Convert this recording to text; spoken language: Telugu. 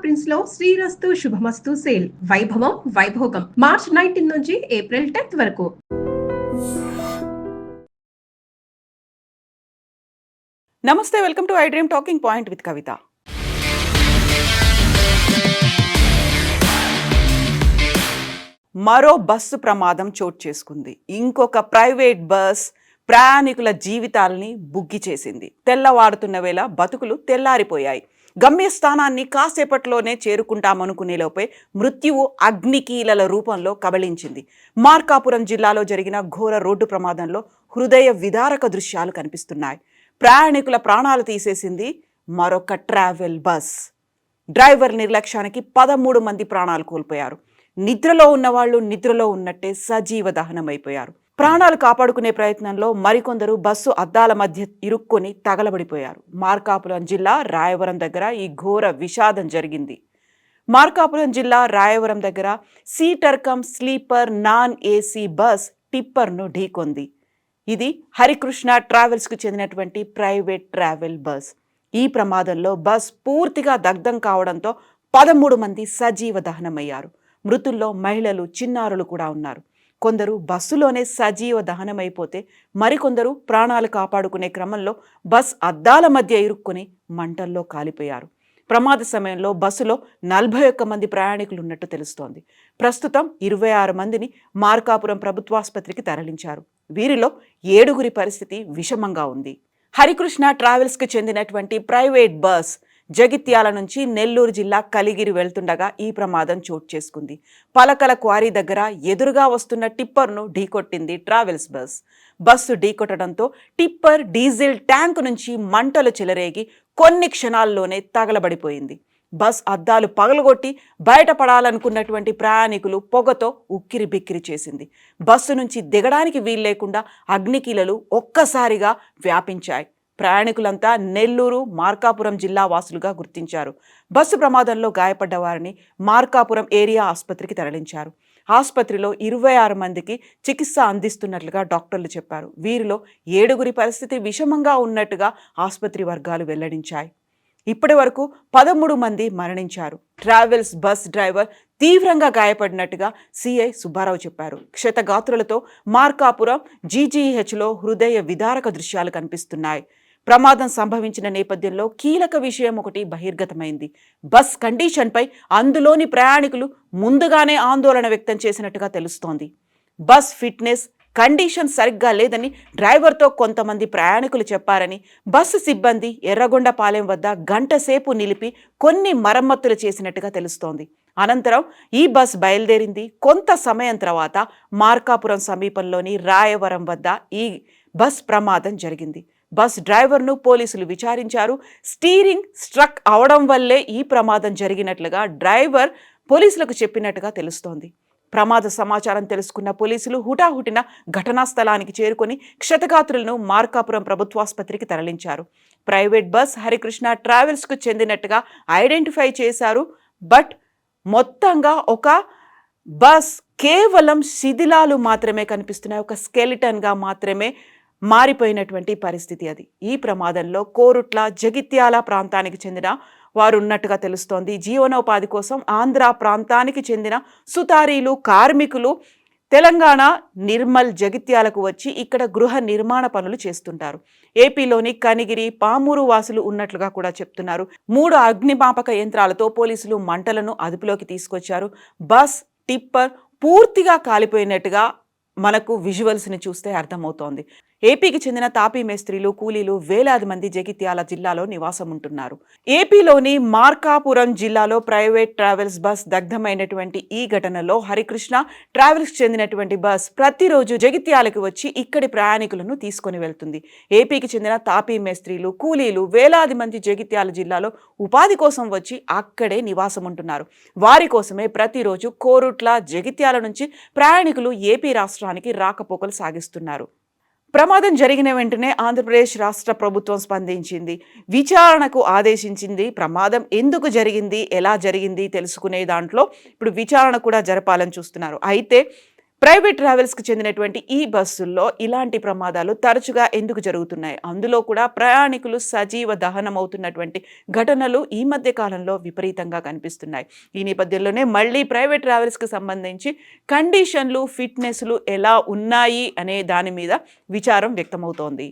ప్రింట్స్ లో శ్రీరస్తు శుభమస్తు సేల్ వైభవం వైభోగం మార్చ్ 19 నుంచి ఏప్రిల్ 10th వరకు. నమస్తే, welcome to I dream talking point with Kavitha. మరో బస్సు ప్రమాదం చోటు చేసుకుంది. ఇంకొక ప్రైవేట్ బస్ ప్రయాణికుల జీవితాలని బుగ్గి చేసింది. తెల్లవారుతున్న వేళ బతుకులు తెల్లారిపోయాయి. గమ్యస్థానాన్ని కాసేపట్లోనే చేరుకుంటామనుకునే లోపే మృత్యువు అగ్నికీలల రూపంలో కబళించింది. మార్కాపురం జిల్లాలో జరిగిన ఘోర రోడ్డు ప్రమాదంలో హృదయ విదారక దృశ్యాలు కనిపిస్తున్నాయి. ప్రయాణికుల ప్రాణాలు తీసేసింది మరొక ట్రావెల్ బస్. డ్రైవర్ నిర్లక్ష్యానికి 13 మంది ప్రాణాలు కోల్పోయారు. నిద్రలో ఉన్నవాళ్లు నిద్రలో ఉన్నట్టే సజీవ దహనమైపోయారు. ప్రాణాలు కాపాడుకునే ప్రయత్నంలో మరికొందరు బస్సు అద్దాల మధ్య ఇరుక్కొని తగలబడిపోయారు. మార్కాపురం జిల్లా రాయవరం దగ్గర ఈ ఘోర విషాదం జరిగింది. మార్కాపురం జిల్లా రాయవరం దగ్గర seater cum sleeper non AC bus టిప్పర్ను ఢీకొంది. ఇది హరికృష్ణ ట్రావెల్స్కు చెందినటువంటి ప్రైవేట్ ట్రావెల్ బస్. ఈ ప్రమాదంలో బస్ పూర్తిగా దగ్ధం కావడంతో 13 మంది సజీవ దహనమయ్యారు. మృతుల్లో మహిళలు, చిన్నారులు కూడా ఉన్నారు. కొందరు బస్సులోనే సజీవ దహనమైపోతే మరికొందరు ప్రాణాలు కాపాడుకునే క్రమంలో బస్ అద్దాల మధ్య ఇరుక్కుని మంటల్లో కాలిపోయారు. ప్రమాద సమయంలో బస్సులో 41 మంది ప్రయాణికులు ఉన్నట్టు తెలుస్తోంది. ప్రస్తుతం 26 మందిని మార్కాపురం ప్రభుత్వాసుపత్రికి తరలించారు. వీరిలో 7గురి పరిస్థితి విషమంగా ఉంది. హరికృష్ణ ట్రావెల్స్కి చెందినటువంటి ప్రైవేట్ బస్ జగిత్యాల నుంచి నెల్లూరు జిల్లా కలిగిరి వెళ్తుండగా ఈ ప్రమాదం చోటు చేసుకుంది. పలకల క్వారీ దగ్గర ఎదురుగా వస్తున్న టిప్పర్ను ఢీకొట్టింది ట్రావెల్స్ బస్. బస్సు ఢీకొట్టడంతో టిప్పర్ డీజిల్ ట్యాంకు నుంచి మంటలు చెలరేగి కొన్ని క్షణాల్లోనే తగలబడిపోయింది. బస్ అద్దాలు పగలగొట్టి బయటపడాలనుకున్నటువంటి ప్రయాణికులు పొగతో ఉక్కిరి బిక్కిరి చేసింది. బస్సు నుంచి దిగడానికి వీల్లేకుండా అగ్నికీలలు ఒక్కసారిగా వ్యాపించాయి. ప్రయాణికులంతా నెల్లూరు, మార్కాపురం జిల్లా వాసులుగా గుర్తించారు. బస్సు ప్రమాదంలో గాయపడ్డ వారిని మార్కాపురం ఏరియా ఆసుపత్రికి తరలించారు. ఆసుపత్రిలో 26 మందికి చికిత్స అందిస్తున్నట్లుగా డాక్టర్లు చెప్పారు. వీరిలో 7గురి పరిస్థితి విషమంగా ఉన్నట్టుగా ఆసుపత్రి వర్గాలు వెల్లడించాయి. ఇప్పటి వరకు 13 మంది మరణించారు. ట్రావెల్స్ బస్ డ్రైవర్ తీవ్రంగా గాయపడినట్టుగా సిఐ సుబ్బారావు చెప్పారు. క్షతగాత్రులతో మార్కాపురం జీజీహెచ్లో హృదయ విదారక దృశ్యాలు కనిపిస్తున్నాయి. ప్రమాదం సంభవించిన నేపథ్యంలో కీలక విషయం ఒకటి బహిర్గతమైంది. బస్ కండిషన్పై అందులోని ప్రయాణికులు ముందుగానే ఆందోళన వ్యక్తం చేసినట్టుగా తెలుస్తోంది. బస్ ఫిట్నెస్ కండిషన్ సరిగ్గా లేదని డ్రైవర్తో కొంతమంది ప్రయాణికులు చెప్పారని, బస్సు సిబ్బంది ఎర్రగొండపాలెం వద్ద గంటసేపు నిలిపి కొన్ని మరమ్మతులు చేసినట్టుగా తెలుస్తోంది. అనంతరం ఈ బస్ బయలుదేరింది. కొంత సమయం తర్వాత మార్కాపురం సమీపంలోని రాయవరం వద్ద ఈ బస్ ప్రమాదం జరిగింది. బస్ డ్రైవర్ను పోలీసులు విచారించారు. స్టీరింగ్ స్ట్రక్ అవడం వల్లే ఈ ప్రమాదం జరిగినట్లుగా డ్రైవర్ పోలీసులకు చెప్పినట్టుగా తెలుస్తోంది. ప్రమాద సమాచారం తెలుసుకున్న పోలీసులు హుటాహుటిన ఘటనా స్థలానికి చేరుకొని క్షతగాత్రులను మార్కాపురం ప్రభుత్వాసుపత్రికి తరలించారు. ప్రైవేట్ బస్ హరికృష్ణ ట్రావెల్స్కు చెందినట్టుగా ఐడెంటిఫై చేశారు. బట్ మొత్తంగా ఒక బస్ కేవలం శిథిలాలు మాత్రమే కనిపిస్తున్నాయి. ఒక స్కెలిటన్గా మాత్రమే మారిపోయినటువంటి పరిస్థితి అది. ఈ ప్రమాదంలో కోరుట్ల, జగిత్యాల ప్రాంతానికి చెందిన వారు ఉన్నట్టుగా తెలుస్తోంది. జీవనోపాధి కోసం ఆంధ్ర ప్రాంతానికి చెందిన సుతారీలు, కార్మికులు తెలంగాణ నిర్మల్, జగిత్యాలకు వచ్చి ఇక్కడ గృహ నిర్మాణ పనులు చేస్తుంటారు. ఏపీలోని కనిగిరి, పామూరు వాసులు ఉన్నట్లుగా కూడా చెప్తున్నారు. 3 అగ్నిమాపక యంత్రాలతో పోలీసులు మంటలను అదుపులోకి తీసుకొచ్చారు. బస్ టిప్పర్ పూర్తిగా కాలిపోయినట్టుగా మనకు విజువల్స్ని చూస్తే అర్థమవుతోంది. ఏపీకి చెందిన తాపీ మేస్త్రీలు, కూలీలు వేలాది మంది జగిత్యాల జిల్లాలో నివాసం ఉంటున్నారు. ఏపీలోని మార్కాపురం జిల్లాలో ప్రైవేట్ ట్రావెల్స్ బస్ దగ్ధమైనటువంటి ఈ ఘటనలో హరికృష్ణ ట్రావెల్స్ చెందినటువంటి బస్ ప్రతిరోజు జగిత్యాలకు వచ్చి ఇక్కడి ప్రయాణికులను తీసుకొని వెళ్తుంది. ఏపీకి చెందిన తాపీ మేస్త్రీలు, కూలీలు వేలాది మంది జగిత్యాల జిల్లాలో ఉపాధి కోసం వచ్చి అక్కడే నివాసం ఉంటున్నారు. వారి కోసమే ప్రతిరోజు కోరుట్ల, జగిత్యాల నుంచి ప్రయాణికులు ఏపీ రాష్ట్రానికి రాకపోకలు సాగిస్తున్నారు. ప్రమాదం జరిగిన వెంటనే ఆంధ్రప్రదేశ్ రాష్ట్ర ప్రభుత్వం స్పందించింది, విచారణకు ఆదేశించింది. ప్రమాదం ఎందుకు జరిగింది, ఎలా జరిగింది తెలుసుకునే దాంట్లో ఇప్పుడు విచారణ కూడా జరపాలని చూస్తున్నారు. అయితే ప్రైవేట్ ట్రావెల్స్కి చెందినటువంటి ఈ బస్సుల్లో ఇలాంటి ప్రమాదాలు తరచుగా ఎందుకు జరుగుతున్నాయి? అందులో కూడా ప్రయాణికులు సజీవ దహనమవుతున్నటువంటి ఘటనలు ఈ మధ్య కాలంలో విపరీతంగా కనిపిస్తున్నాయి. ఈ నేపథ్యంలోనే మళ్ళీ ప్రైవేట్ ట్రావెల్స్కి సంబంధించి కండిషన్లు, ఫిట్నెస్లు ఎలా ఉన్నాయి అనే దాని మీద విచారం వ్యక్తమవుతోంది.